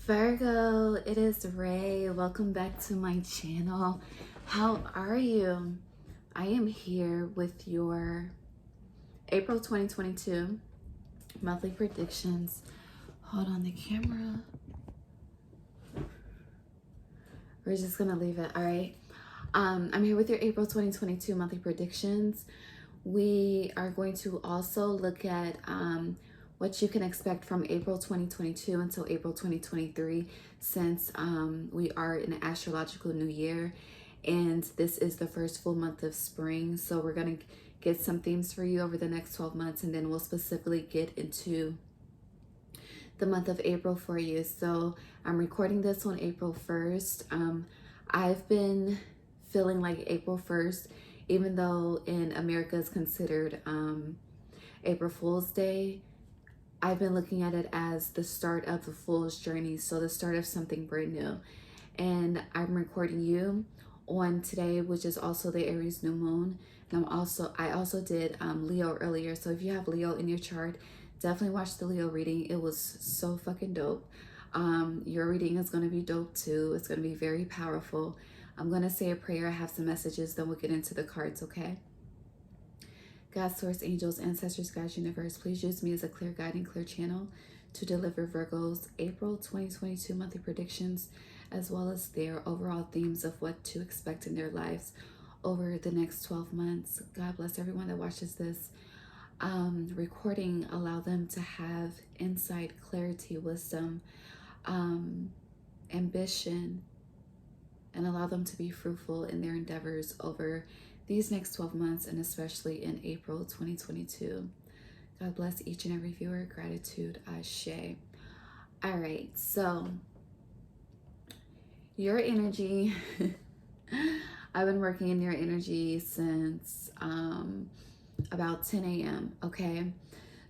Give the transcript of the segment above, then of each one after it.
Virgo, it is Ray. Welcome back to my channel. How are you? I am here with your April 2022 monthly predictions. Hold on the camera. We're just gonna leave it. All right. I'm here with your April 2022 monthly predictions. We are going to also look at what you can expect from April 2022 until April 2023, since we are in an astrological new year and this is the first full month of spring. So we're going to get some themes for you over the next 12 months, and then we'll specifically get into the month of April for you. So I'm recording this on April 1st. I've been feeling like April 1st, even though in America is considered April Fool's Day, I've been looking at it as the start of the Fool's journey, so the start of something brand new. And I'm recording you on today, which is also the Aries new moon. And I also did Leo earlier, so if you have Leo in your chart, definitely watch the Leo reading. It was so fucking dope. Your reading is going to be dope too. It's going to be very powerful. I'm going to say a prayer, I have some messages, then we'll get into the cards, okay? God, source, angels, ancestors, guides, universe, please use me as a clear guide and clear channel to deliver Virgo's April 2022 monthly predictions, as well as their overall themes of what to expect in their lives over the next 12 months. God bless everyone that watches this recording. Allow them to have insight, clarity, wisdom, ambition, and allow them to be fruitful in their endeavors over these next 12 months, and especially in April 2022. God bless each and every viewer. Gratitude, Ashe. All right, so your energy, I've been working in your energy since about 10 a.m., okay?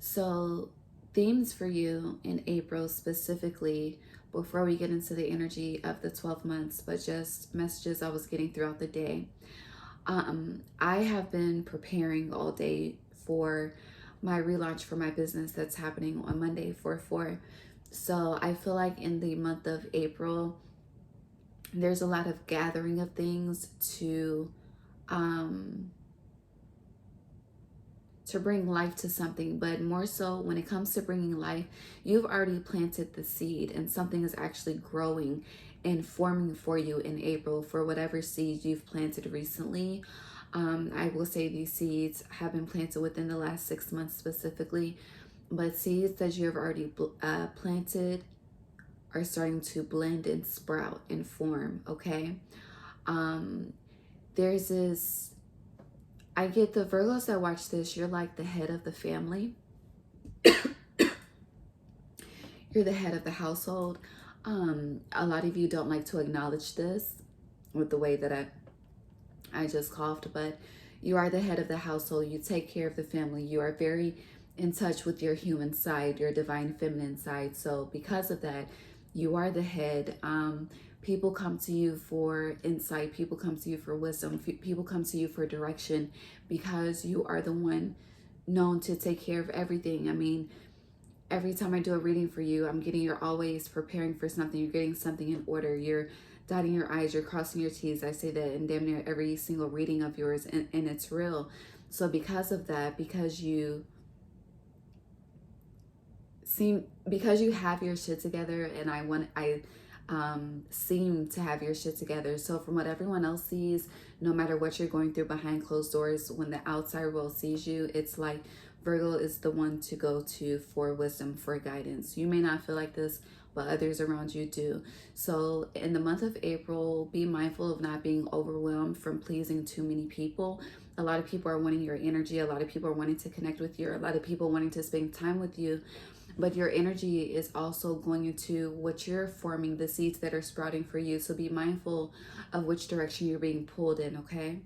So themes for you in April specifically, before we get into the energy of the 12 months, but just messages I was getting throughout the day. I have been preparing all day for my relaunch for my business that's happening on Monday, 4/4. So I feel like in the month of April, there's a lot of gathering of things to bring life to something. But more so when it comes to bringing life, you've already planted the seed and something is actually growing and forming for you in April for whatever seeds you've planted recently. I will say these seeds have been planted within the last 6 months specifically, but seeds that you have already planted are starting to blend and sprout and form, okay? There's this, I get the Virgos that watch this, you're like the head of the family. You're the head of the household. A lot of you don't like to acknowledge this with the way that I just coughed, but you are the head of the household. You take care of the family. You are very in touch with your human side, your divine feminine side. So because of that, you are the head. People come to you for insight. People come to you for wisdom. People come to you for direction because you are the one known to take care of everything. I mean, every time I do a reading for you, I'm getting you're always preparing for something. You're getting something in order. You're dotting your I's. You're crossing your T's. I say that in damn near every single reading of yours, and it's real. So because of that, because you have your shit together, and I seem to have your shit together. So from what everyone else sees, no matter what you're going through behind closed doors, when the outside world sees you, it's like Virgo is the one to go to for wisdom, for guidance. You may not feel like this, but others around you do. So in the month of April, be mindful of not being overwhelmed from pleasing too many people. A lot of people are wanting your energy. A lot of people are wanting to connect with you. A lot of people wanting to spend time with you. But your energy is also going into what you're forming, the seeds that are sprouting for you. So be mindful of which direction you're being pulled in, okay?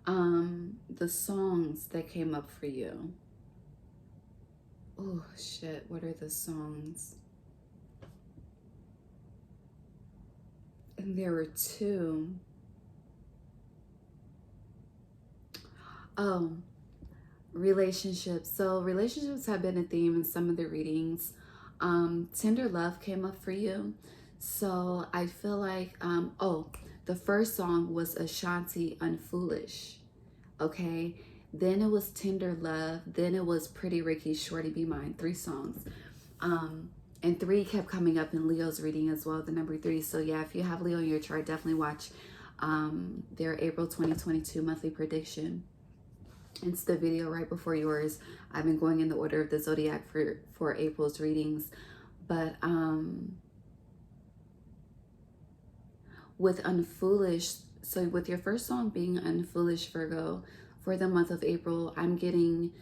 The songs that came up for you. Oh, shit. What are the songs? And there were two. Oh, relationships. So relationships have been a theme in some of the readings. Tender love came up for you. So I feel like, oh, the first song was Ashanti Unfoolish. Okay. Then it was Tender Love. Then it was Pretty Ricky, Shorty Be Mine. 3 songs. And 3 kept coming up in Leo's reading as well, the number 3. So yeah, if you have Leo in your chart, definitely watch their April 2022 monthly prediction. It's the video right before yours. I've been going in the order of the zodiac for April's readings. But with Unfoolish, so with your first song being Unfoolish, Virgo, for the month of April, I'm getting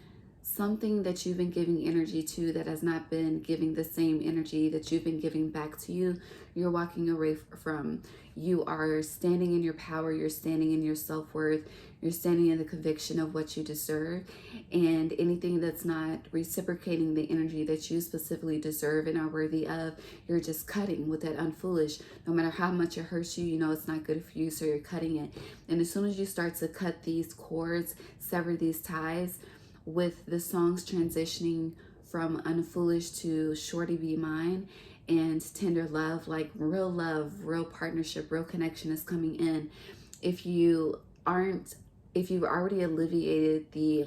something that you've been giving energy to that has not been giving the same energy that you've been giving back to you. You're walking away from. You are standing in your power. You're standing in your self-worth. You're standing in the conviction of what you deserve. And anything that's not reciprocating the energy that you specifically deserve and are worthy of, you're just cutting with that Unfoolish. No matter how much it hurts you, you know it's not good for you, so you're cutting it. And as soon as you start to cut these cords, sever these ties, with the songs transitioning from Unfoolish to Shorty Be Mine and Tender Love, like real love, real partnership, real connection is coming in. If you've already alleviated the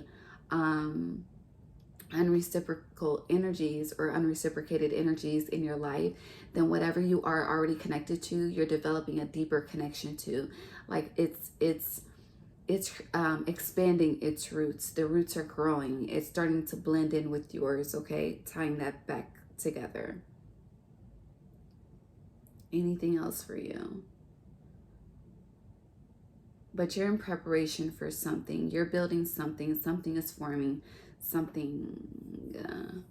unreciprocal energies or unreciprocated energies in your life, then whatever you are already connected to, you're developing a deeper connection to. Like it's expanding its roots. The roots are growing. It's starting to blend in with yours, okay? Tying that back together. Anything else for you? But you're in preparation for something. You're building something. Something is forming. Something.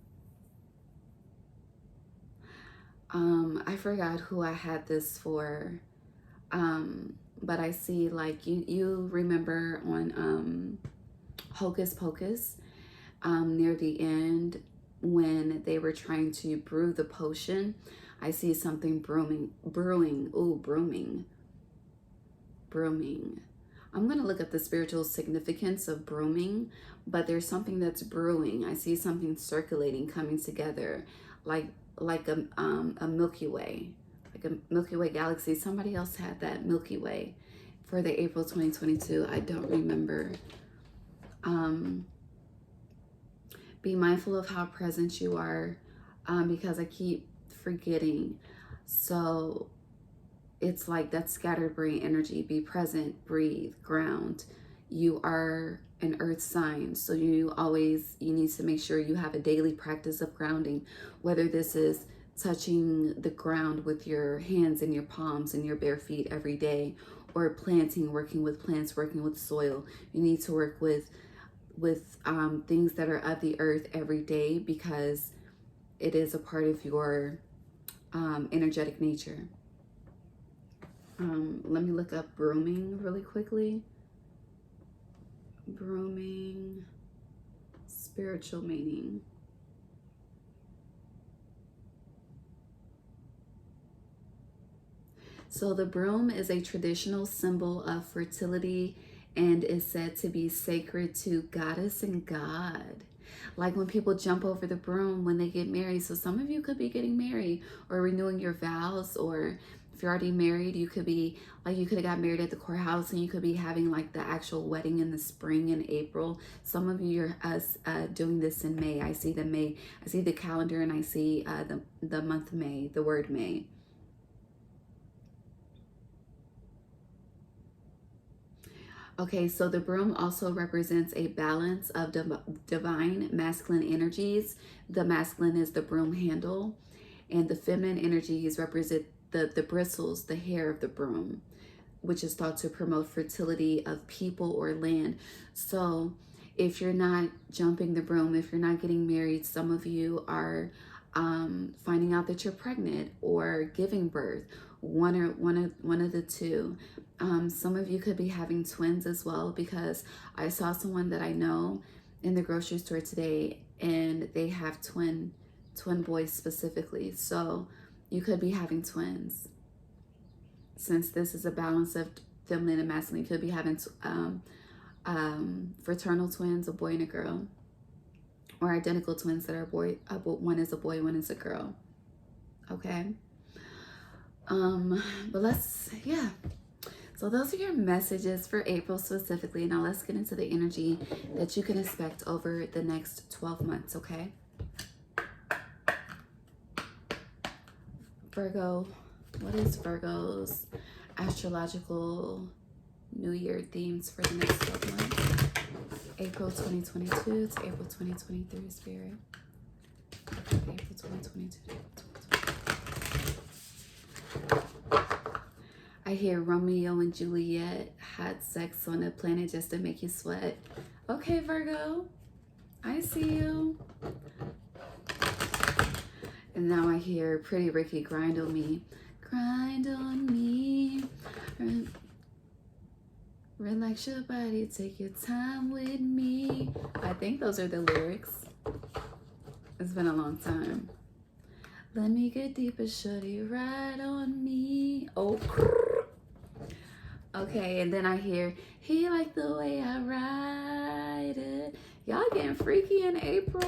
I forgot who I had this for. But I see, like, you remember on Hocus Pocus, near the end when they were trying to brew the potion, I see something brewing. I'm going to look at the spiritual significance of brewing, but there's something that's brewing. I see something circulating, coming together, like a Milky Way. Like a Milky Way galaxy. Somebody else had that Milky Way for the April 2022. I don't remember. Be mindful of how present you are, because I keep forgetting. So it's like that scattered brain energy. Be present, breathe, ground. You are an earth sign, so you need to make sure you have a daily practice of grounding, whether this is touching the ground with your hands and your palms and your bare feet every day, or planting, working with plants, working with soil. You need to work with things that are of the earth every day, because it is a part of your energetic nature. Let me look up brewing really quickly. Brewing, spiritual meaning. So the broom is a traditional symbol of fertility and is said to be sacred to goddess and God. Like when people jump over the broom when they get married. So some of you could be getting married or renewing your vows, or if you're already married, you could be like, you could have got married at the courthouse and you could be having like the actual wedding in the spring in April. Some of you are doing this in May. I see the May. I see the calendar and I see the month May, the word May. Okay, so the broom also represents a balance of divine masculine energies. The masculine is the broom handle, and the feminine energies represent the bristles, the hair of the broom, which is thought to promote fertility of people or land. So if you're not jumping the broom, if you're not getting married, some of you are finding out that you're pregnant or giving birth, one of the two. Some of you could be having twins as well, because I saw someone that I know in the grocery store today and they have twin boys specifically. So you could be having twins. Since this is a balance of feminine and masculine, you could be having fraternal twins, a boy and a girl. or identical twins that are one is a boy, one is a girl. Okay. But yeah. So those are your messages for April specifically. Now let's get into the energy that you can expect over the next 12 months, okay? Virgo, what is Virgo's astrological New Year themes for the next 12 months? April 2022 to April 2023, Spirit. April 2022 to April 2023. I hear Romeo and Juliet had sex on a planet just to make you sweat. Okay, Virgo, I see you. And now I hear Pretty Ricky, grind on me. Grind on me. Relax your body, take your time with me. I think those are the lyrics. It's been a long time. Let me get deeper, shorty, ride on me. Oh, okay, and then I hear, he like the way I ride it. Y'all getting freaky in April.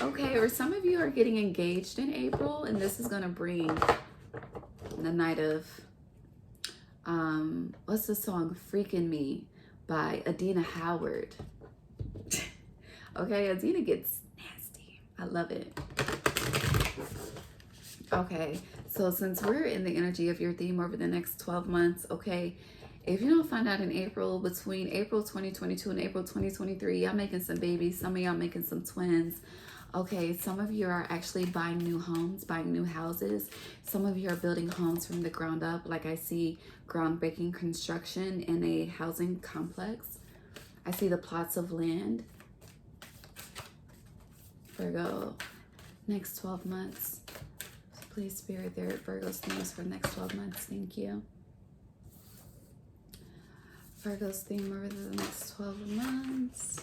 Okay, or some of you are getting engaged in April, and this is gonna bring the night of, what's the song, Freaking Me by Adina Howard. Okay, Adina gets nasty. I love it. Okay, so since we're in the energy of your theme over the next 12 months, okay, if you don't find out in April, between April 2022 and April 2023, y'all making some babies, some of y'all making some twins. Okay, some of you are actually buying new homes, buying new houses. Some of you are building homes from the ground up. Like I see groundbreaking construction in a housing complex. I see the plots of land. Virgo, next 12 months. Please, Spirit, there are Virgo's themes for the next 12 months. Thank you. Virgo's theme over the next 12 months.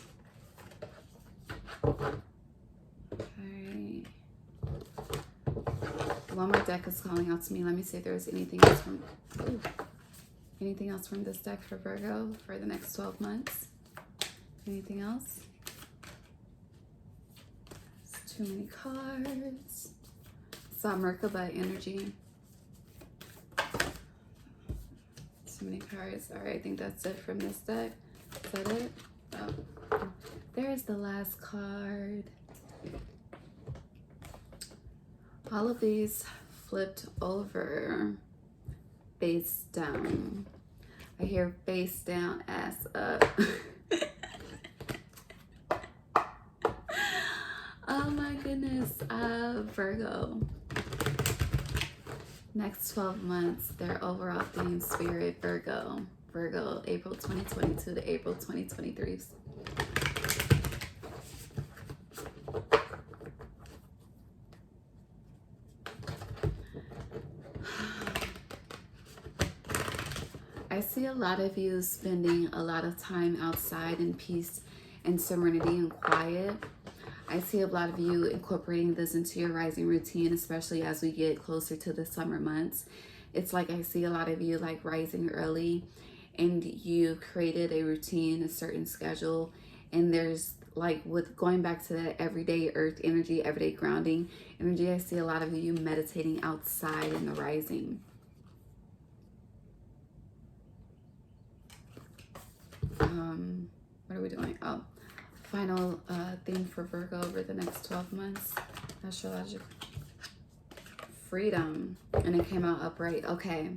Okay. One more deck is calling out to me. Let me see if there's anything else from this deck for Virgo for the next 12 months. Anything else? It's too many cards. Saw Merkaba energy. Too many cards. All right, I think that's it from this deck. Is that it? Oh, there's the last card. All of these flipped over, face down. I hear face down, ass up. Oh my goodness, Virgo. Next 12 months, their overall theme, Spirit, Virgo. Virgo, April 2022 to April 2023. I see a lot of you spending a lot of time outside in peace and serenity and quiet. I see a lot of you incorporating this into your rising routine, especially as we get closer to the summer months. It's like I see a lot of you like rising early, and you created a routine, a certain schedule, and there's like with going back to that everyday earth energy, everyday grounding energy, I see a lot of you meditating outside in the rising. What are we doing? Oh, final theme for Virgo over the next 12 months. Astrological freedom, and it came out upright. Okay.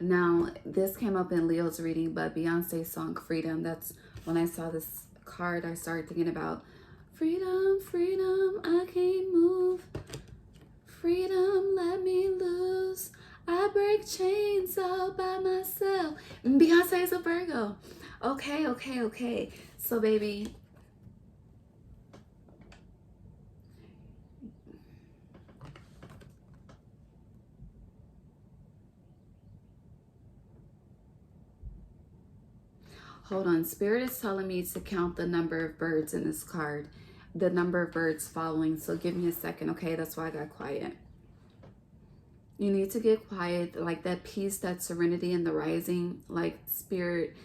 Now, this came up in Leo's reading, but Beyonce's song Freedom, that's when I saw this card, I started thinking about freedom, freedom, I can't move. Freedom, let me loose. I break chains all by myself. And Beyonce is a Virgo. Okay, okay, okay. So, baby, hold on. Spirit is telling me to count the number of birds in this card. The number of birds following. So give me a second, okay? That's why I got quiet. You need to get quiet. Like that peace, that serenity in the rising. Like Spirit,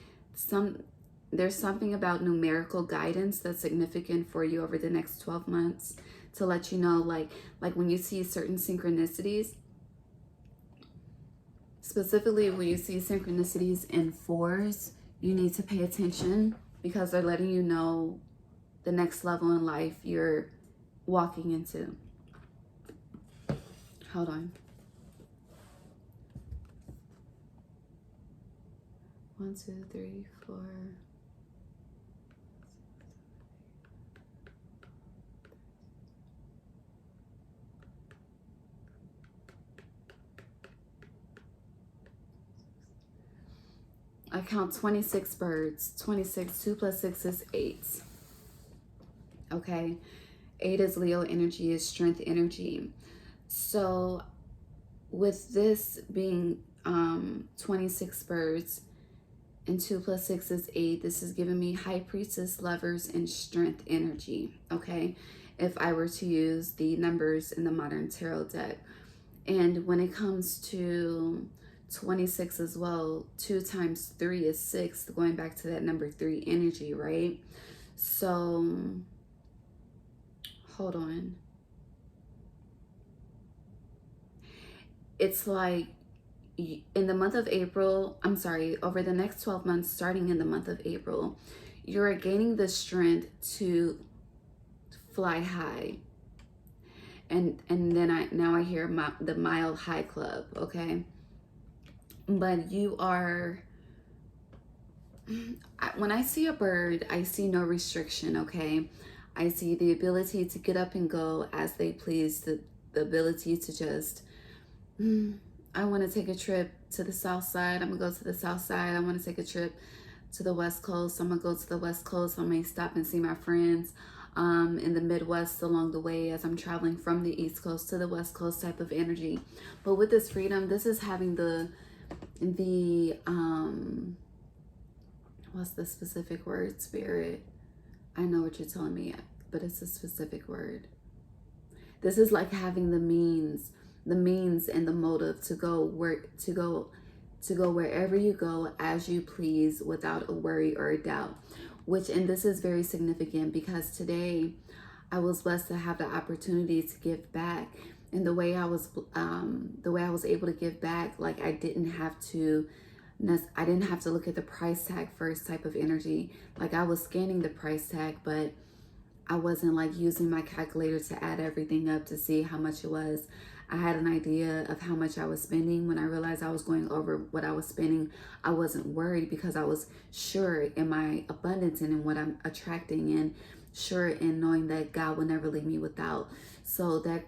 there's something about numerical guidance that's significant for you over the next 12 months to let you know, like when you see certain synchronicities, specifically when you see synchronicities in 4s, you need to pay attention because they're letting you know the next level in life you're walking into. Hold on. 1, 2, 3, 4. I count 26 birds. 26, 2 plus 6 is 8. Okay. 8 is Leo energy, is strength energy. So with this being 26 birds and 2 plus 6 is 8, this is giving me High Priestess, Lovers, and Strength energy. Okay. If I were to use the numbers in the modern tarot deck. And when it comes to 26 as well, 2 times 3 is 6, going back to that number 3 energy, right? So hold on. It's like in the month of April, I'm sorry, over the next 12 months, starting in the month of April, you're gaining the strength to fly high. And then now I hear the Mile High Club, okay? But you are, when I see a bird, I see no restriction, okay? I see the ability to get up and go as they please, the ability to just, I want to take a trip to the south side. I'm going to go to the south side. I want to take a trip to the west coast. I'm going to go to the west coast. I may stop and see my friends in the Midwest along the way as I'm traveling from the East Coast to the West Coast type of energy. But with this freedom, this is having the what's the specific word, Spirit? I know what you're telling me, but it's a specific word. This is like having the means and the motive to go wherever you go as you please without a worry or a doubt. And this is very significant because today I was blessed to have the opportunity to give back. And the way I was able to give back, like I didn't have to look at the price tag first type of energy. Like I was scanning the price tag, but I wasn't like using my calculator to add everything up to see how much it was. I had an idea of how much I was spending. When I realized I was going over what I was spending, I wasn't worried because I was sure in my abundance and in what I'm attracting, and sure in knowing that God will never leave me without. So that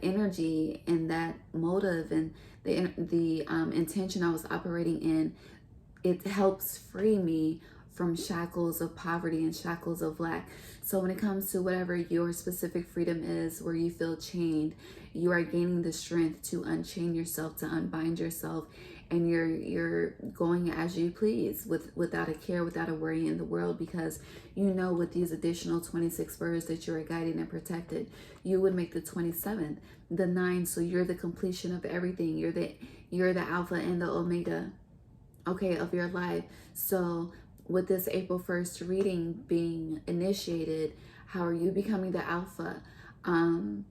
energy and that motive and the intention I was operating in, it helps free me from shackles of poverty and shackles of lack. So when it comes to whatever your specific freedom is, where you feel chained, you are gaining the strength to unchain yourself, to unbind yourself, and you're going as you please without a care, without a worry in the world, because you know with these additional 26 birds that you are guided and protected, you would make the 27th, the 9. So you're the completion of everything. You're the alpha and the omega, okay, of your life. So with this April 1st reading being initiated, how are you becoming the alpha? And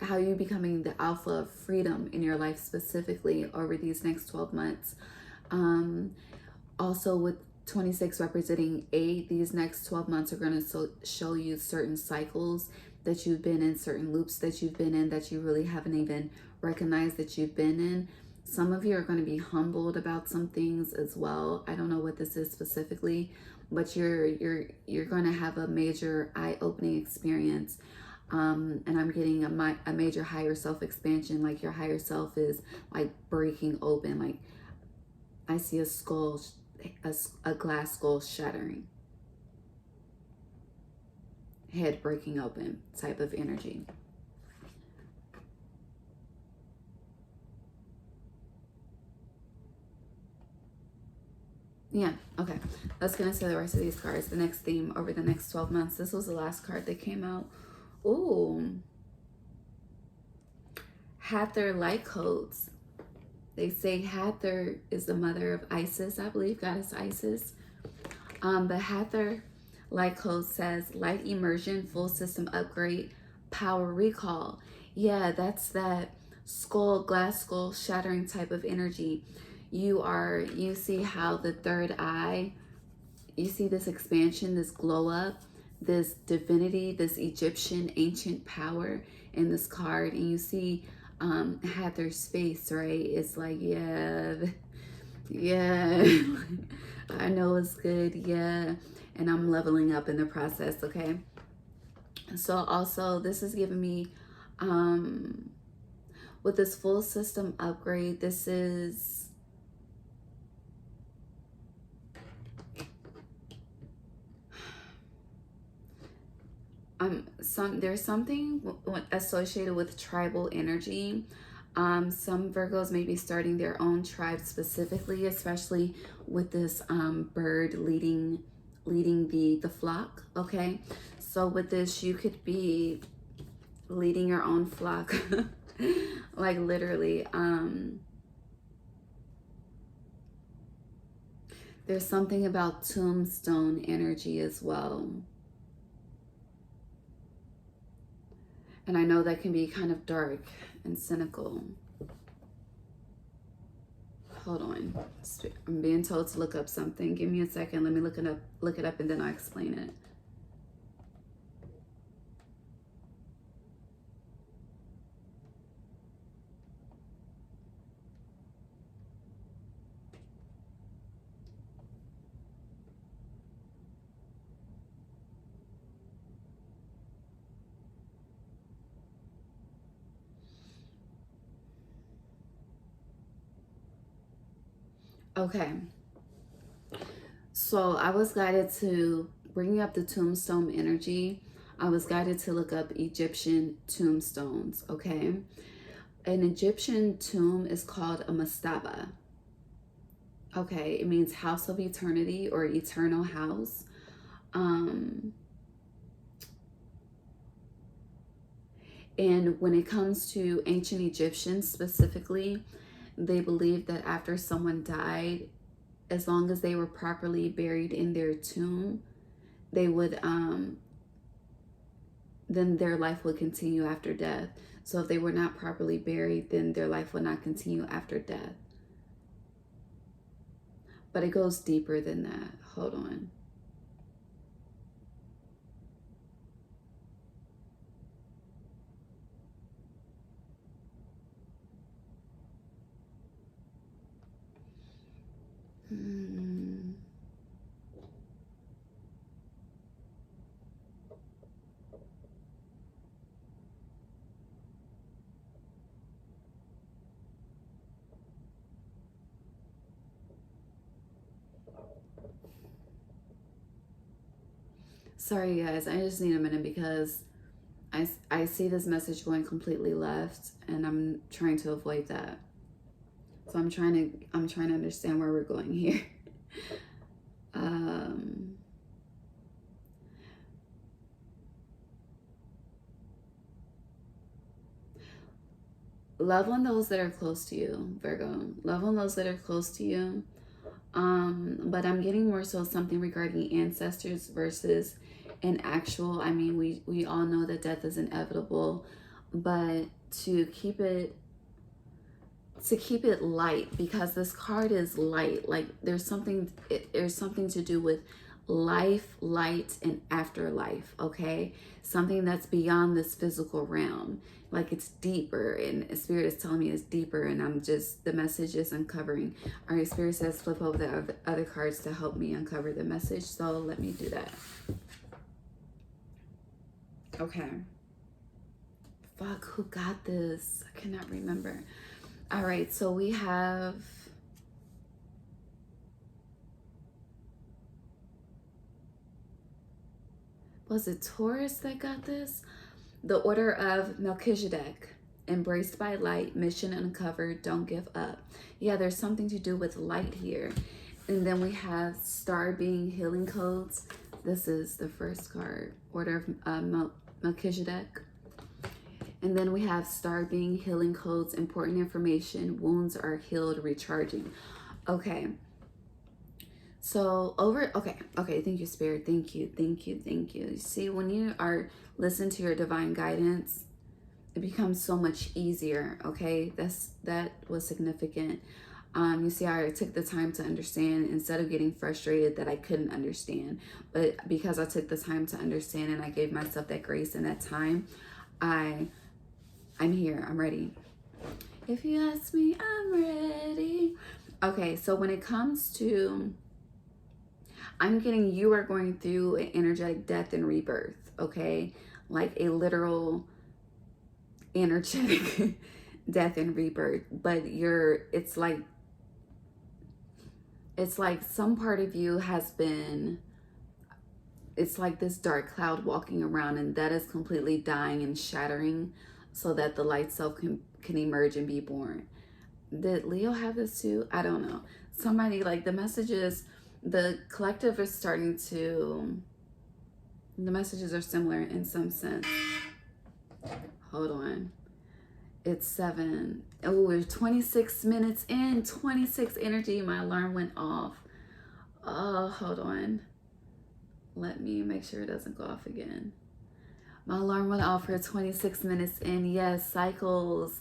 how are you becoming the alpha of freedom in your life specifically over these next 12 months? Also with 26 representing 8, these next 12 months are going to show you certain cycles that you've been in, certain loops that you've been in that you really haven't even recognized that you've been in. Some of you are going to be humbled about some things as well. I don't know what this is specifically, but you're going to have a major eye-opening experience. And I'm getting a major higher self expansion. Like your higher self is like breaking open. Like I see a skull, a glass skull shattering, head breaking open type of energy. Yeah, okay. Let's get into the rest of these cards. The next theme over the next 12 months. This was the last card that came out. Ooh. Had their light codes. They say Hathor is the mother of Isis, I believe, goddess Isis. But Hathor, like code says, light immersion, full system upgrade, power recall. Yeah, that's that glass skull shattering type of energy. You see how the third eye, you see this expansion, this glow up, this divinity, this Egyptian ancient power in this card, and you see Hathor's face, right? It's like, yeah, yeah, I know it's good, yeah, and I'm leveling up in the process, okay? So also, this is giving me, with this full system upgrade, this is, there's something associated with tribal energy. Some Virgos may be starting their own tribe specifically, especially with this bird leading the flock. Okay, so with this, you could be leading your own flock, like literally. There's something about tombstone energy as well. And I know that can be kind of dark and cynical. Hold on. I'm being told to look up something. Give me a second. Let me look it up and then I'll explain it. Okay, so I was guided to bring up the tombstone energy. I was guided to look up Egyptian tombstones, okay? An Egyptian tomb is called a mastaba. Okay, it means house of eternity or eternal house. And when it comes to ancient Egyptians specifically, they believed that after someone died, as long as they were properly buried in their tomb, they would, then their life would continue after death. So if they were not properly buried, then their life would not continue after death. But it goes deeper than that. Hold on. Sorry guys, I just need a minute because I see this message going completely left and I'm trying to avoid that. So I'm trying to understand where we're going here. Love on those that are close to you, Virgo. Love on those that are close to you. But I'm getting more so something regarding ancestors versus an actual, I mean, we all know that death is inevitable, but to keep it light, because this card is light, like there's something to do with life, light, and afterlife, okay? Something that's beyond this physical realm, like it's deeper, and Spirit is telling me it's deeper, and the message is uncovering. All right, Spirit says flip over the other cards to help me uncover the message, so let me do that. Okay. Fuck, who got this? I cannot remember. All right, so we have... Was it Taurus that got this? The Order of Melchizedek. Embraced by light, mission uncovered, don't give up. Yeah, there's something to do with light here. And then we have Star being healing codes. This is the first card. Order of Melchizedek. And then we have star being healing codes, important information, wounds are healed, recharging. Okay. So okay, thank you, Spirit. Thank you. You see, when you are listening to your divine guidance, it becomes so much easier. Okay, that was significant. You see, I took the time to understand instead of getting frustrated that I couldn't understand. But because I took the time to understand and I gave myself that grace and that time, I'm here. I'm ready. If you ask me, I'm ready. Okay, so when it comes to, I'm getting, you are going through an energetic death and rebirth, okay? Like a literal energetic death and rebirth. But it's like some part of you has been, it's like this dark cloud walking around, and that is completely dying and shattering so that the light self can emerge and be born. Did Leo have this too? I don't know. Somebody, like, the messages, the collective is starting to, the messages are similar in some sense. Hold on. It's 7. Oh, we're 26 minutes in. 26 energy. My alarm went off. Oh, hold on. Let me make sure it doesn't go off again. My alarm went off for 26 minutes in. Yes, cycles.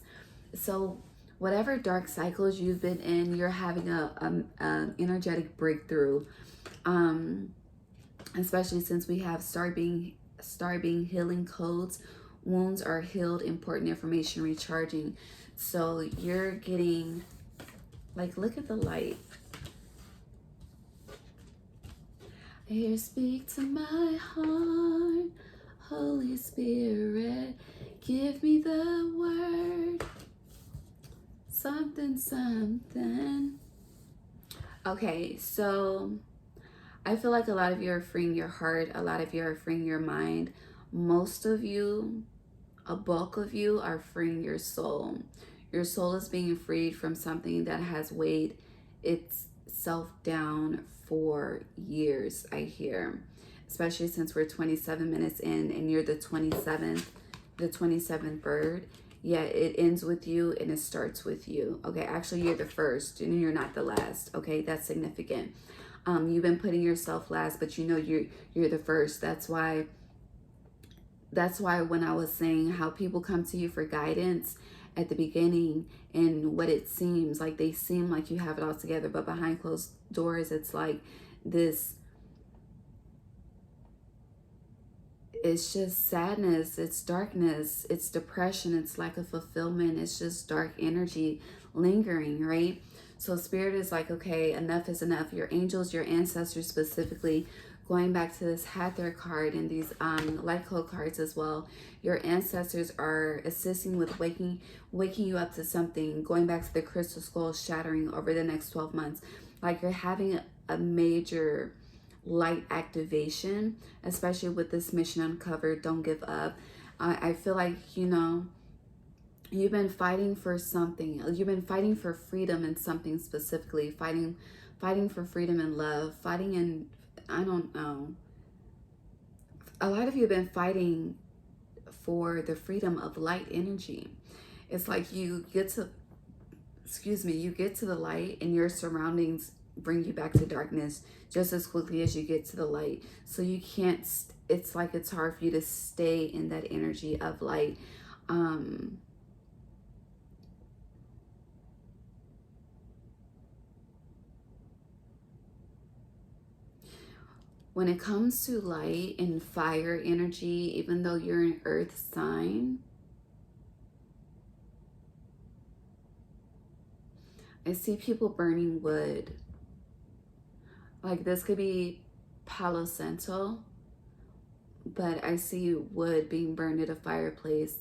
So whatever dark cycles you've been in, you're having a energetic breakthrough. Especially since we have star being healing codes. Wounds are healed, important information, recharging. So you're getting, like, look at the light. I hear, speak to my heart, Holy Spirit, give me the word, something. Okay, so I feel like a lot of you are freeing your heart, a lot of you are freeing your mind. Most of you, a bulk of you, are freeing your soul. Your soul is being freed from something that has weighed itself down for years, I hear. Especially since we're 27 minutes in and you're the 27th bird. Yeah, it ends with you and it starts with you. Okay, actually you're the first and you're not the last. Okay, that's significant. You've been putting yourself last, but you know you're the first. That's why when I was saying how people come to you for guidance at the beginning, and what it seems like, they seem like you have it all together, but behind closed doors, it's like this, it's just sadness, it's darkness, it's depression, it's lack of fulfillment, it's just dark energy lingering, right? So Spirit is like, okay, enough is enough. Your angels, your ancestors specifically, going back to this Hathor card and these light code cards as well, your ancestors are assisting with waking you up to something, going back to the crystal skull shattering over the next 12 months. Like you're having a major light activation, especially with this mission uncovered, don't give up. I feel like, you know, you've been fighting for something. You've been fighting for freedom in something specifically, fighting for freedom and love, fighting in, I don't know. A lot of you have been fighting for the freedom of light energy. It's like you get to the light and your surroundings bring you back to darkness just as quickly as you get to the light. So you can't, it's like it's hard for you to stay in that energy of light. When it comes to light and fire energy, even though you're an earth sign, I see people burning wood. Like this could be Palo Santo, but I see wood being burned at a fireplace.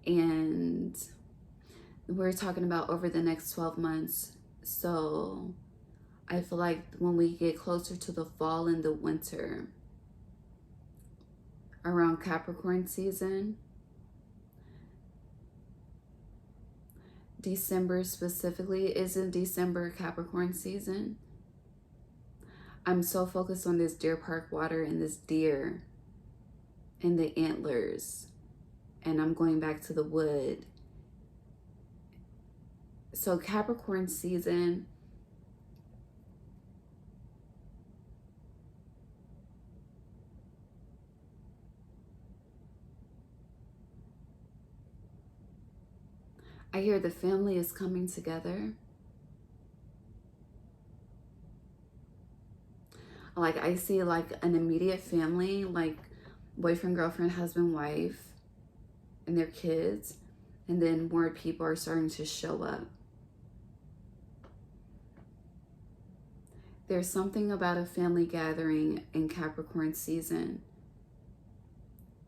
And we're talking about over the next 12 months. So I feel like when we get closer to the fall and the winter, around Capricorn season, December specifically, isn't December Capricorn season? I'm so focused on this Deer Park water and this deer and the antlers and I'm going back to the wood. So Capricorn season, I hear the family is coming together. Like I see like an immediate family, like boyfriend, girlfriend, husband, wife, and their kids. And then more people are starting to show up. There's something about a family gathering in Capricorn season.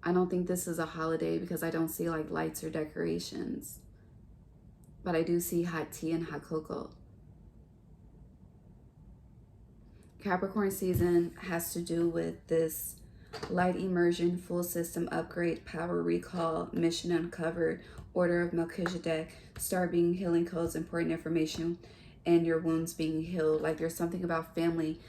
I don't think this is a holiday because I don't see like lights or decorations. But I do see hot tea and hot cocoa. Capricorn season has to do with this light immersion, full system upgrade, power recall, mission uncovered, order of Melchizedek, star being healing codes, important information, and your wounds being healed. Like there's something about family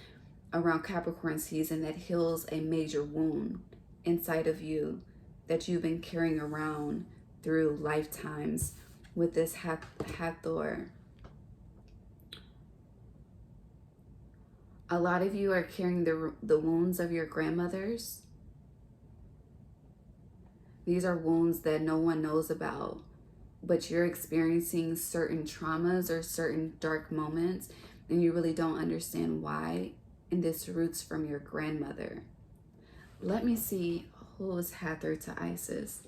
around Capricorn season that heals a major wound inside of you that you've been carrying around through lifetimes with this Hathor. A lot of you are carrying the wounds of your grandmothers. These are wounds that no one knows about, but you're experiencing certain traumas or certain dark moments, and you really don't understand why, and this roots from your grandmother. Let me see who is Hathor to Isis.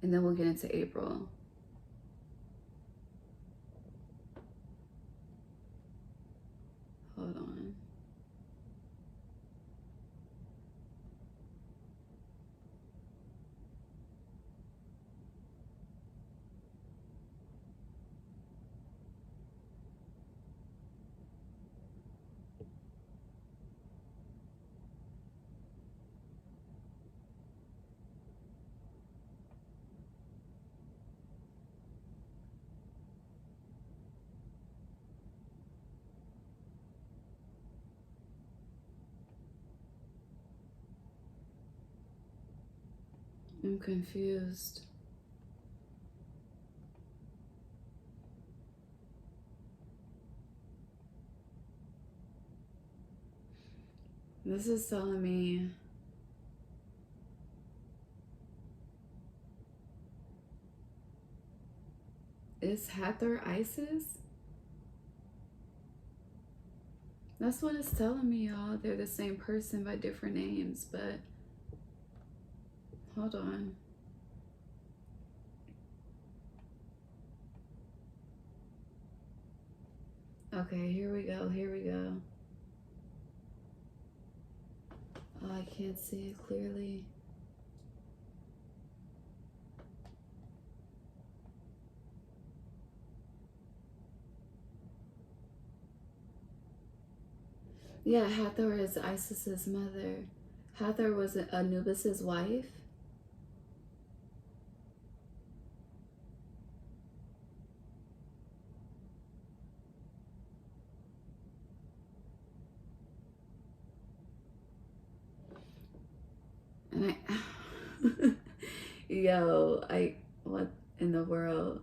And then we'll get into April. Hold on. I'm confused. This is telling me is Hathor Isis? That's what it's telling me, y'all. They're the same person by different names, but hold on. Okay, here we go. Here we go. Oh, I can't see it clearly. Yeah, Hathor is Isis's mother. Hathor was Anubis's wife. And what in the world?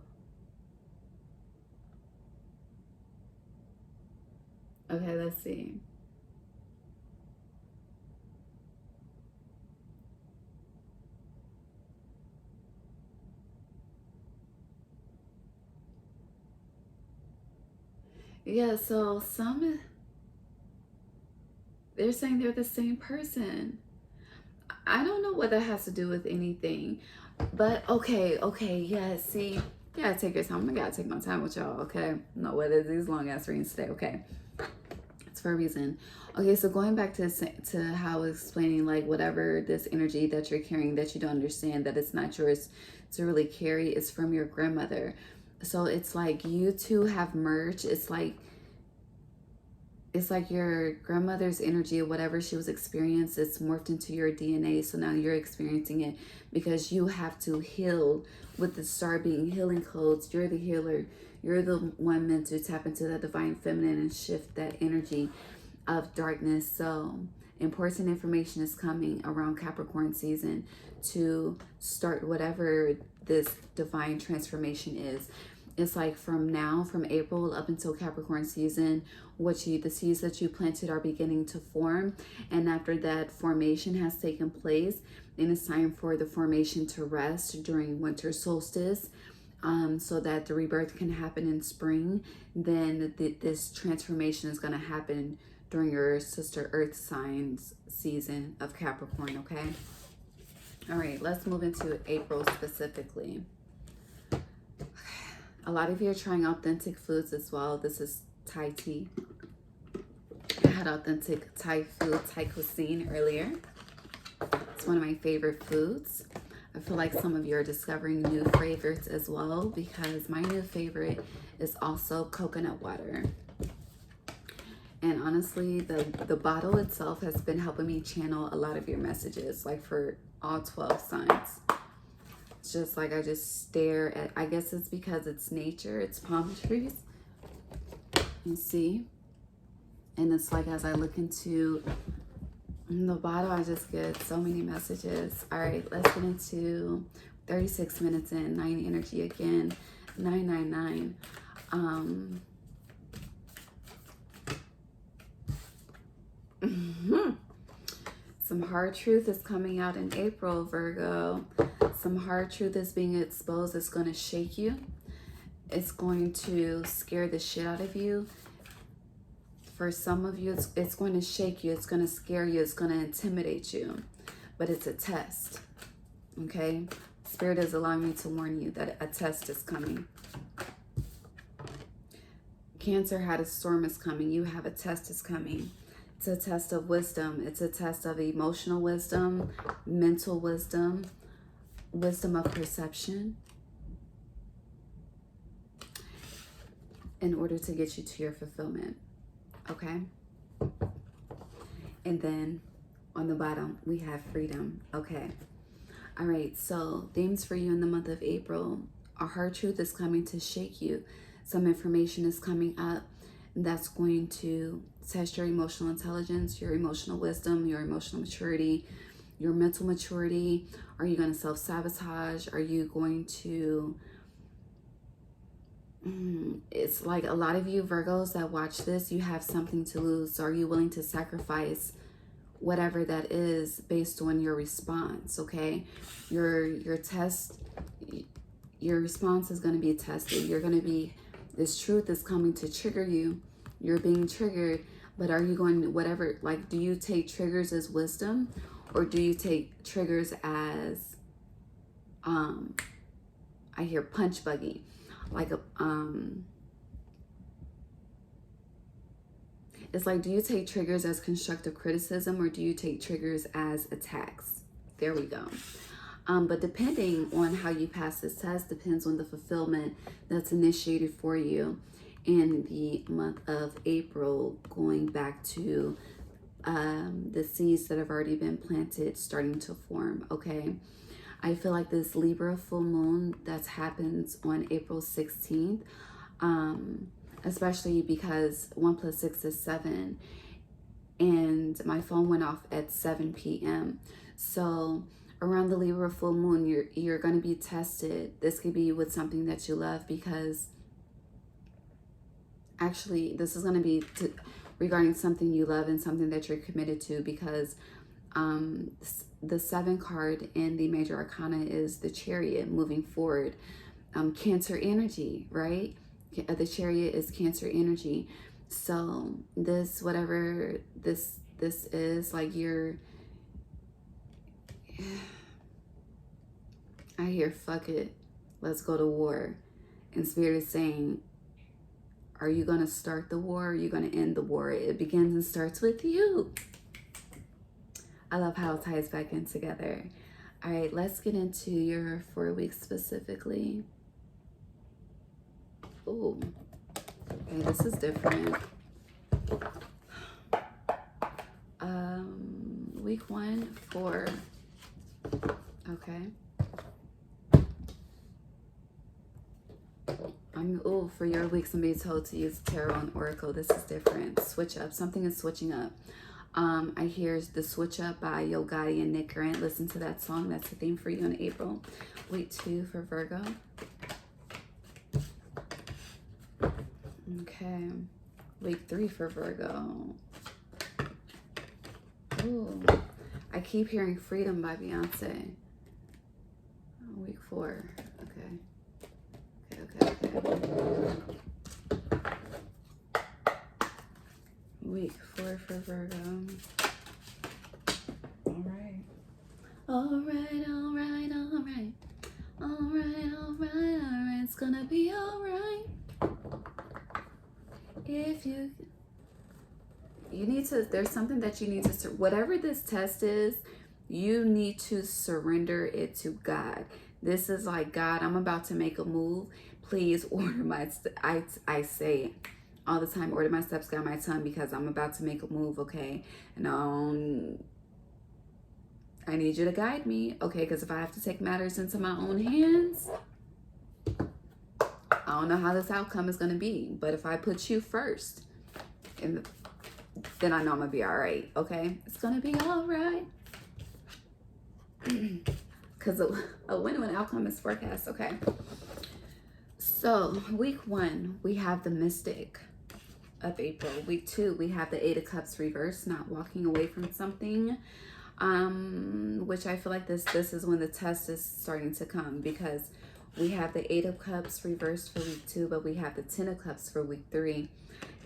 Okay, let's see. Yeah, so they're saying they're the same person. I don't know what that has to do with anything, but okay, yeah, see, you gotta take your time. I gotta take my time with y'all, okay? No, what is these long ass readings today, okay? It's for a reason. Okay, so going back to how I was explaining, like, whatever this energy that you're carrying that you don't understand, that it's not yours to really carry, is from your grandmother. So it's like you two have merged. It's like your grandmother's energy or whatever she was experiencing, it's morphed into your DNA. So now you're experiencing it because you have to heal with the star being healing codes. You're the healer. You're the one meant to tap into that divine feminine and shift that energy of darkness. So Important information is coming around Capricorn season to start whatever this divine transformation is. It's like from now, from April up until Capricorn season, the seeds that you planted are beginning to form. And after that formation has taken place, then it's time for the formation to rest during winter solstice, so that the rebirth can happen in spring. Then this transformation is going to happen during your sister earth signs season of Capricorn, okay? All right, let's move into April specifically. A lot of you are trying authentic foods as well. This is Thai tea. I had authentic Thai food, Thai cuisine earlier. It's one of my favorite foods. I feel like some of you are discovering new favorites as well, because my new favorite is also coconut water. And honestly, the bottle itself has been helping me channel a lot of your messages, like for all 12 signs. It's just like I just stare at, I guess it's because it's nature, it's palm trees. You see? And it's like as I look into the bottle, I just get so many messages. All right, let's get into 36 minutes in, 9 energy again, 999. Some hard truth is coming out in April, Virgo. Some hard truth is being exposed. It's going to shake you. It's going to scare the shit out of you. For some of you, it's going to shake you. It's going to scare you. It's going to intimidate you. But it's a test. Okay? Spirit is allowing me to warn you that a test is coming. Cancer had a storm is coming. You have a test is coming. It's a test of wisdom. It's a test of emotional wisdom, mental wisdom, wisdom of perception, in order to get you to your fulfillment. Okay? And then on the bottom, we have freedom. Okay. All right. So themes for you in the month of April. A hard truth is coming to shake you. Some information is coming up that's going to test your emotional intelligence, your emotional wisdom, your emotional maturity, your mental maturity. Are you going to self-sabotage? Are you going to... It's like a lot of you Virgos that watch this, you have something to lose. So are you willing to sacrifice whatever that is based on your response? Okay, your test, your response is going to be tested. You're going to be, this truth is coming to trigger you. You're being triggered, but are you going, whatever, like, do you take triggers as wisdom, or do you take triggers as I hear punch buggy, like a it's like, do you take triggers as constructive criticism, or do you take triggers as attacks? There we go. But depending on how you pass this test depends on the fulfillment that's initiated for you in the month of April, going back to the seeds that have already been planted starting to form. Okay, I feel like this Libra full moon that happens on April 16th, especially because 1 + 6 is 7, and my phone went off at 7 p.m. So around the Libra full moon, you're going to be tested. This could be with something that you love, because actually this is going to be regarding something you love and something that you're committed to, because the 7 card in the major arcana is the Chariot, moving forward. Cancer energy, right? The Chariot is Cancer energy. So this, whatever this is, like, you're, I hear fuck it, let's go to war. And Spirit is saying, are you going to start the war, or are you going to end the war? It begins and starts with you. I love how it ties back in together. All right, let's get into your 4 weeks specifically. Ooh, okay, this is different. Week 1, 4. Okay. For your weeks, I'm being told to use tarot and oracle. This is different. Switch up. Something is switching up. I hear The Switch Up by Yo Gotti and Nick Grant. Listen to that song. That's the theme for you in April. Week 2 for Virgo. Okay. Week 3 for Virgo. Ooh. I keep hearing Freedom by Beyonce. Week 4. Okay. Week 4 for Virgo. All right. It's gonna be all right. If you need to, there's something that you need to, whatever this test is, you need to surrender it to God. This is like, God, I'm about to make a move. Please order my, I say it all the time, order my steps, guide my tongue, because I'm about to make a move, okay? And I need you to guide me, okay? Because if I have to take matters into my own hands, I don't know how this outcome is going to be. But if I put you first, then I know I'm going to be all right, okay? It's going to be all right. Because a win-win outcome is forecast, okay? So, week 1, we have the Mystic of April. Week 2, we have the 8 of Cups reversed, not walking away from something. Which I feel like this is when the test is starting to come, because we have the 8 of Cups reversed for week 2, but we have the 10 of Cups for week 3.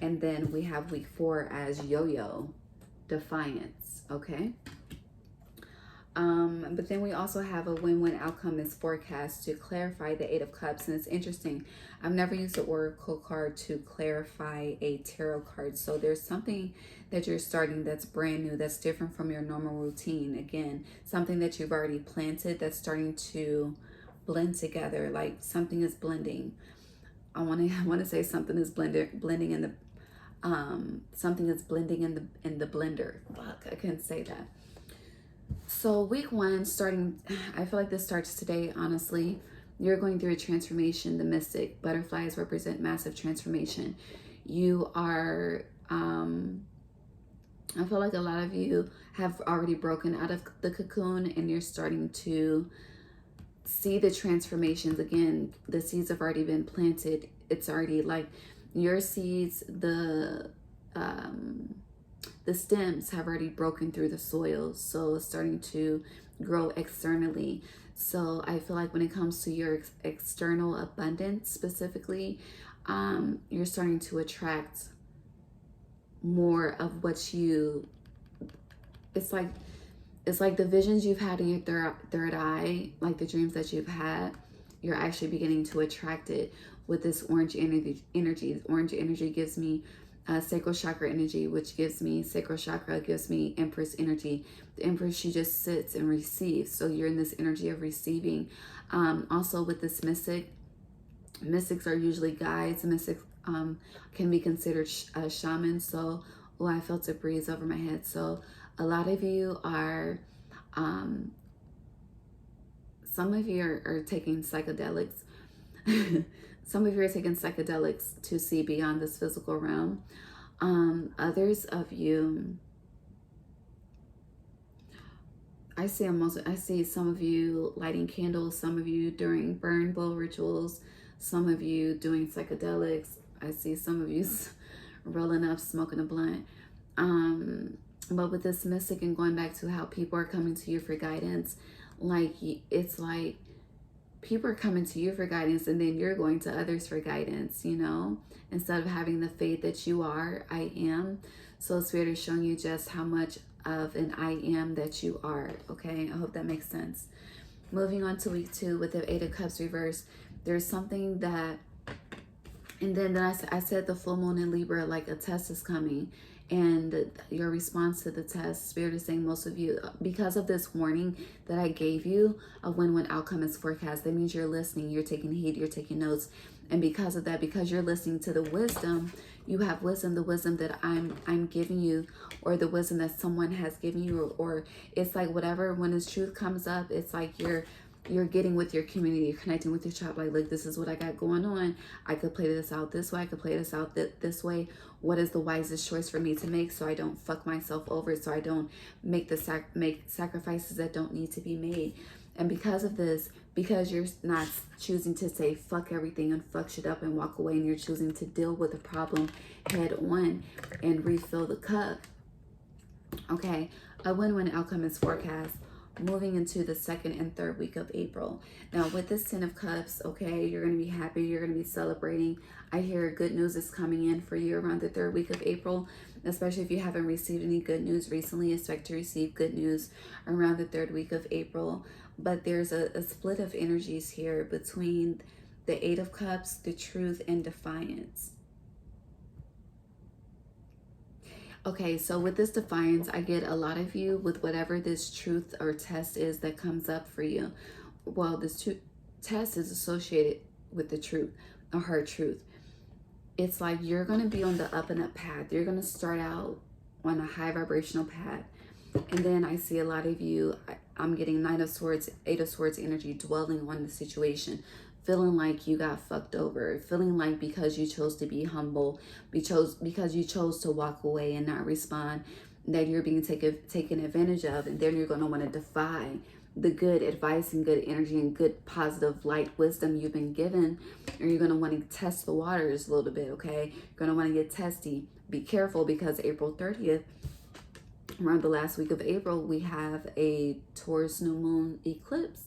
And then we have week 4 as Yo-Yo, Defiance, okay? But then we also have a win-win outcome is forecast to clarify the 8 of Cups. And it's interesting. I've never used the Oracle card to clarify a tarot card. So there's something that you're starting that's brand new, that's different from your normal routine. Again, something that you've already planted that's starting to blend together. Like something is blending. I want to say something is blending in the something is blending in the blender. Fuck, I couldn't say that. So week 1, starting, I feel like this starts today, honestly. You're going through a transformation. The Mystic, butterflies represent massive transformation. You are, I feel like a lot of you have already broken out of the cocoon and you're starting to see the transformations. Again, the seeds have already been planted. It's already like your seeds, the stems have already broken through the soil, so it's starting to grow externally. So I feel like when it comes to your external abundance specifically, you're starting to attract more of what you, it's like the visions you've had in your third eye, like the dreams that you've had, you're actually beginning to attract it with this orange energy. Orange energy gives me sacral chakra energy, which gives me sacral chakra, gives me Empress energy. The Empress, she just sits and receives. So you're in this energy of receiving. Also with this mystic, mystics are usually guides. Mystics can be considered shamans. So, oh, I felt a breeze over my head. So a lot of you are, some of you are taking psychedelics. Some of you are taking psychedelics to see beyond this physical realm. Others of you, I see some of you lighting candles, some of you doing burn bowl rituals, some of you doing psychedelics. I see some of you rolling up, smoking a blunt. But with this mystic and going back to how people are coming to you for guidance, like it's like people are coming to you for guidance and then you're going to others for guidance, you know, instead of having the faith that you are, I am. So Spirit is showing you just how much of an I am that you are, okay? I hope that makes sense. Moving on to week 2 with the 8 of Cups reversed, there's something that, and then I said the full moon in Libra, like a test is coming. And your response to the test, Spirit is saying most of you, because of this warning that I gave you, a win-win outcome is forecast. That means you're listening, you're taking heed, you're taking notes. And because of that, because you're listening to the wisdom, you have wisdom, the wisdom that I'm giving you, or the wisdom that someone has given you, or it's like whatever, when this truth comes up, it's like you're you're getting with your community, you're connecting with your tribe. Like, look, this is what I got going on. I could play this out this way. I could play this out this way. What is the wisest choice for me to make so I don't fuck myself over, so I don't make sacrifices that don't need to be made. And because of this, because you're not choosing to say fuck everything and fuck shit up and walk away, and you're choosing to deal with the problem head on and refill the cup, okay, a win-win outcome is forecast moving into the 2nd and 3rd week of April. Now with this 10 of Cups, okay, you're going to be happy, you're going to be celebrating. I hear good news is coming in for you around the 3rd week of April, especially if you haven't received any good news recently. Expect to receive good news around the 3rd week of April. But there's a split of energies here between the 8 of Cups, the Truth, and Defiance. Okay, so with this Defiance, I get a lot of you with whatever this truth or test is that comes up for you. Well, this test is associated with the truth, a hard truth. It's like you're going to be on the up and up path. You're going to start out on a high vibrational path. And then I see a lot of you, I'm getting Knight of Swords, 8 of Swords energy, dwelling on the situation, feeling like you got fucked over, feeling like because you chose to be humble, because you chose to walk away and not respond, that you're being taken advantage of. And then you're going to want to defy the good advice and good energy and good positive light wisdom you've been given. Or you're going to want to test the waters a little bit, okay? You're going to want to get testy. Be careful, because April 30th, around the last week of April, we have a Taurus new moon eclipse.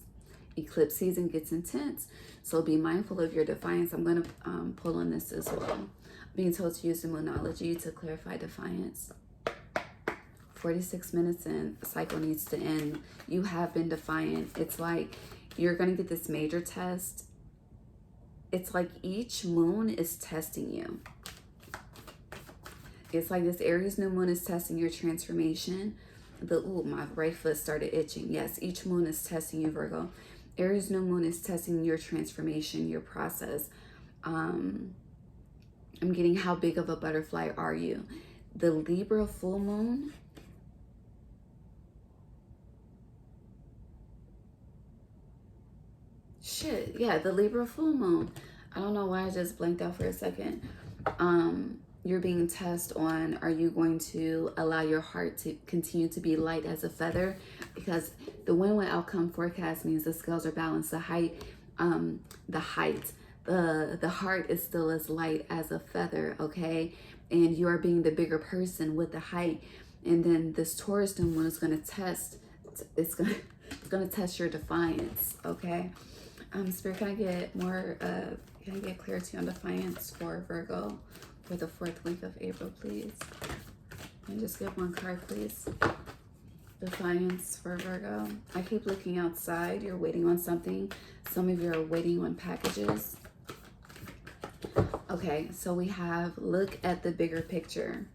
Eclipse season gets intense, so be mindful of your defiance. I'm going to pull on this as well. I'm being told to use the moonology to clarify defiance. 46 minutes in, the cycle needs to end. You have been defiant. It's like you're going to get this major test. It's like each moon is testing you. It's like this Aries new moon is testing your transformation. Ooh, my right foot started itching. Yes, each moon is testing you, Virgo. Aries new moon is testing your transformation, your process. I'm getting how big of a butterfly are you? The Libra full moon. Shit, yeah, the Libra full moon. I don't know why I just blanked out for a second. You're being tested on, are you going to allow your heart to continue to be light as a feather? Because the win-win outcome forecast means the scales are balanced. The heart is still as light as a feather, okay? And you are being the bigger person with the height. And then this Taurus new moon is going to test, it's going to test your defiance, okay? Spirit, can I get more, can I get clarity on defiance for Virgo for the 4th week of April, please? And just get one card, please. Defiance for Virgo. I keep looking outside. You're waiting on something. Some of you are waiting on packages. Okay, so we have look at the bigger picture.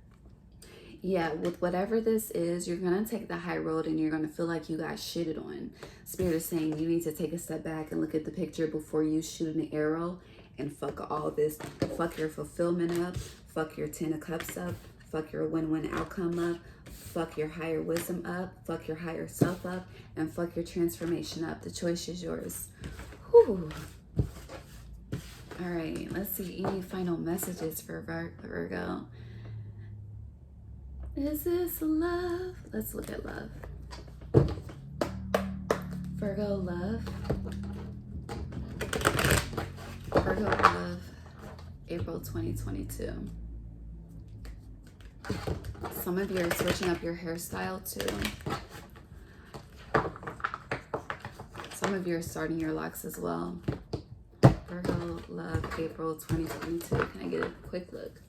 Yeah, with whatever this is, you're going to take the high road and you're going to feel like you got shitted on. Spirit is saying you need to take a step back and look at the picture before you shoot an arrow and fuck all this. Fuck your fulfillment up. Fuck your 10 of Cups up. Fuck your win-win outcome up. Fuck your higher wisdom up. Fuck your higher self up. And fuck your transformation up. The choice is yours. Whew. All right, let's see any final messages for Virgo. Is this love? Let's look at love. Virgo love. Virgo love, April 2022. Some of you are switching up your hairstyle too. Some of you are starting your locks as well. Virgo love, April 2022. Can I get a quick look?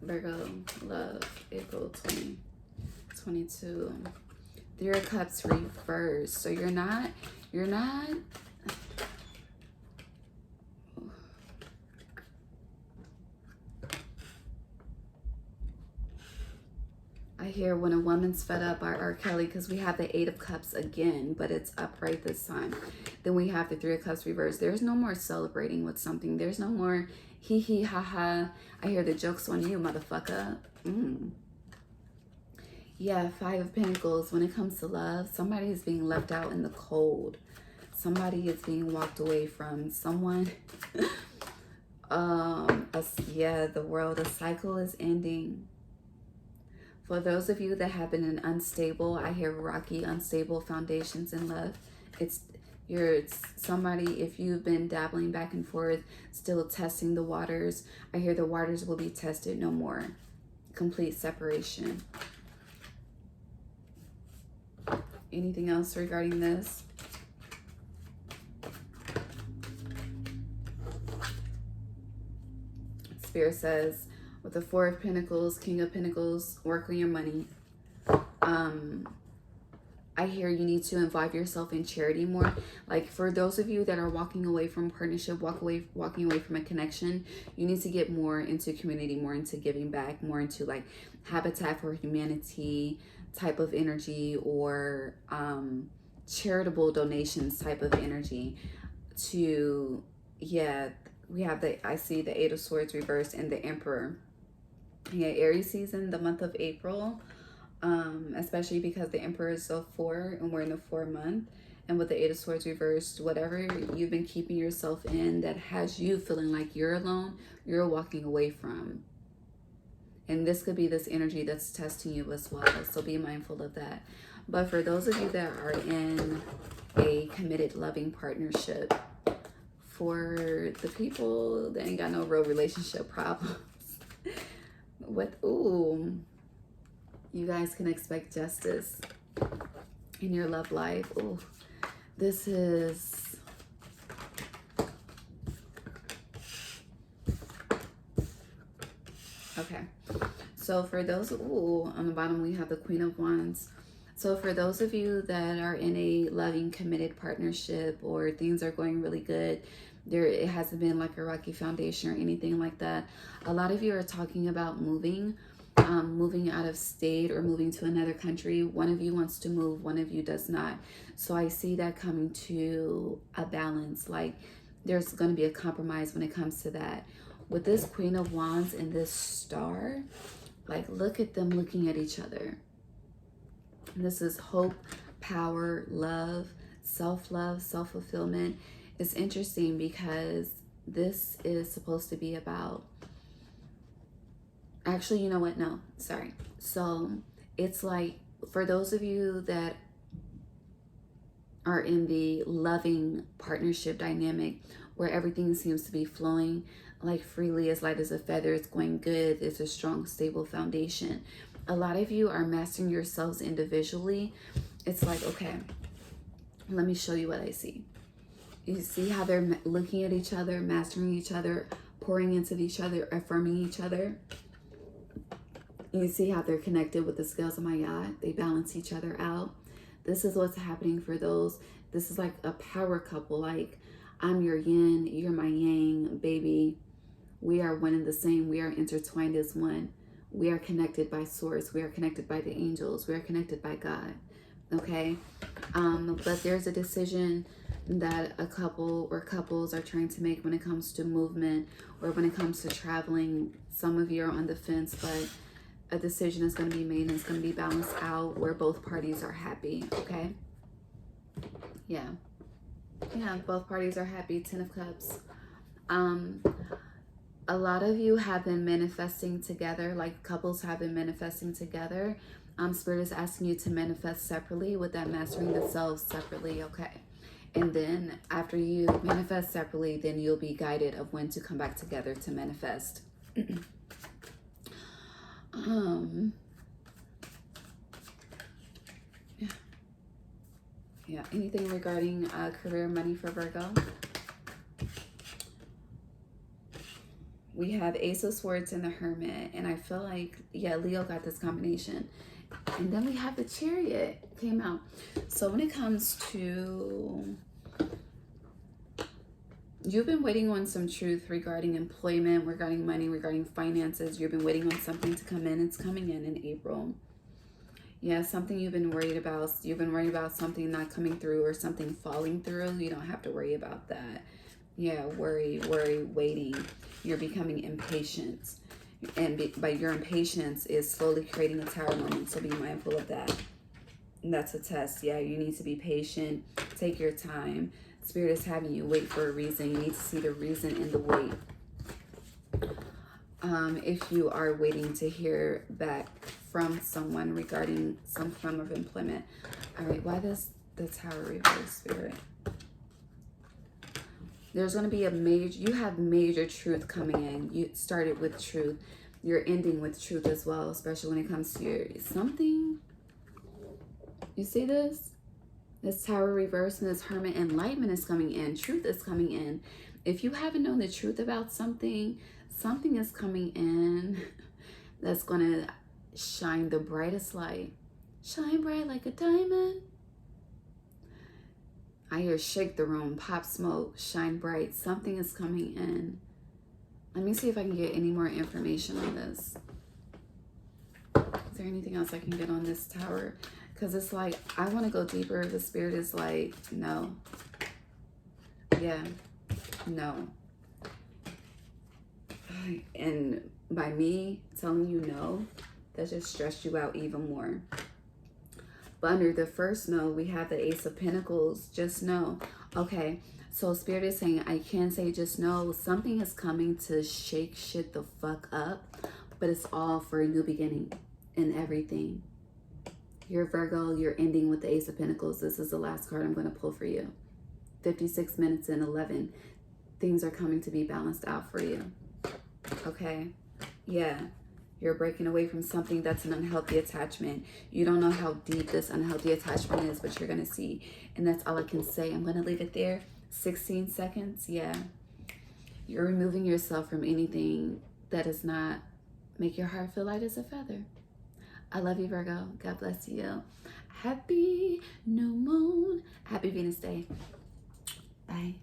Virgo love, April 2022. 3 of Cups reversed. So you're not I hear when a woman's fed up by R. Kelly, because we have the 8 of Cups again, but it's upright this time. Then we have the 3 of Cups reversed. There's no more celebrating with something. There's no more hee hee ha ha. I hear the joke's on you, motherfucker. Yeah, 5 of Pentacles. When it comes to love, somebody is being left out in the cold. somebody is being walked away from. Someone, yeah, the world, a cycle is ending. For those of you that have been in unstable, I hear rocky, unstable foundations in love. It's somebody, if you've been dabbling back and forth, still testing the waters, I hear the waters will be tested no more. Complete separation. Anything else regarding this? Spirit says, with the Four of Pentacles, King of Pentacles, work on your money. I hear you need to involve yourself in charity more. Like for those of you that are walking away from partnership, walking away from a connection, you need to get more into community, more into giving back, more into like Habitat for Humanity type of energy, or charitable donations type of energy. To, yeah, we have I see the Eight of Swords reversed and the Emperor. Yeah, Aries season, the month of April. Especially because the Emperor is so 4 and we're in the 4 month, and with the Eight of Swords reversed, whatever you've been keeping yourself in that has you feeling like you're alone, you're walking away from. And this could be this energy that's testing you as well, so be mindful of that. But for those of you that are in a committed loving partnership, for the people that ain't got no real relationship problems, you guys can expect justice in your love life. Oh, this is... Okay. So for those... on the bottom we have the Queen of Wands. So for those of you that are in a loving, committed partnership, or things are going really good, it hasn't been like a rocky foundation or anything like that. A lot of you are talking about moving out of state or moving to another country. One of you wants to move, one of you does not. So I see that coming to a balance. Like there's going to be a compromise when it comes to that. With this Queen of Wands and this Star, like look at them looking at each other. This is hope, power, love, self-love, self-fulfillment. It's interesting because this is supposed to be about... Actually, you know what? No, sorry. So it's like for those of you that are in the loving partnership dynamic where everything seems to be flowing like freely, as light as a feather, it's going good, it's a strong, stable foundation. A lot of you are mastering yourselves individually. It's like, okay, let me show you what I see. You see how they're looking at each other, mastering each other, pouring into each other, affirming each other. You see how they're connected with the scales of my yacht. They balance each other out. This is what's happening for those. This is like a power couple. Like, I'm your yin, you're my yang, baby. We are one and the same. We are intertwined as one. We are connected by source. We are connected by the angels. We are connected by God. Okay? But there's a decision that a couple or couples are trying to make when it comes to movement or when it comes to traveling. Some of you are on the fence, but a decision is going to be made and it's going to be balanced out where both parties are happy. Okay? Yeah, both parties are happy. 10 of Cups. A lot of you have been manifesting together, like couples have been manifesting together. Spirit is asking you to manifest separately, with that mastering the selves separately. Okay? And then after you manifest separately, then you'll be guided of when to come back together to manifest. Yeah, anything regarding career, money for Virgo? We have Ace of Swords and the Hermit, and I feel like, yeah, Leo got this combination. And then we have the Chariot came out. So when it comes to... You've been waiting on some truth regarding employment, regarding money, regarding finances. You've been waiting on something to come in. It's coming in April. Yeah, something you've been worried about. You've been worried about something not coming through or something falling through. You don't have to worry about that. Yeah, worry, waiting. You're becoming impatient. And by your impatience is slowly creating a tower moment. So be mindful of that. And that's a test. Yeah, you need to be patient. Take your time. Spirit is having you wait for a reason. You need to see the reason in the wait. If you are waiting to hear back from someone regarding some form of employment. All right, why does the Tower reverse, Spirit? There's going to be a major, you have major truth coming in. You started with truth. You're ending with truth as well, especially when it comes to your something. You see this? This Tower reverse and this Hermit, enlightenment is coming in. Truth is coming in. If you haven't known the truth about something, something is coming in that's going to shine the brightest light. Shine bright like a diamond. I hear shake the room, pop smoke, shine bright. Something is coming in. Let me see if I can get any more information on this. Is there anything else I can get on this Tower? Because it's like, I want to go deeper. The Spirit is like, no. Yeah, no. And by me telling you no, that just stressed you out even more. But under the first no, we have the Ace of Pentacles. Just know. Okay, so Spirit is saying, I can't say just know. Something is coming to shake shit the fuck up. But it's all for a new beginning in everything. You're Virgo. You're ending with the Ace of Pentacles. This is the last card I'm going to pull for you. 56 minutes and 11. Things are coming to be balanced out for you. Okay? Yeah. You're breaking away from something that's an unhealthy attachment. You don't know how deep this unhealthy attachment is, but you're going to see. And that's all I can say. I'm going to leave it there. 16 seconds. Yeah. You're removing yourself from anything that does not make your heart feel light as a feather. I love you, Virgo. God bless you. Happy new moon. Happy Venus Day. Bye.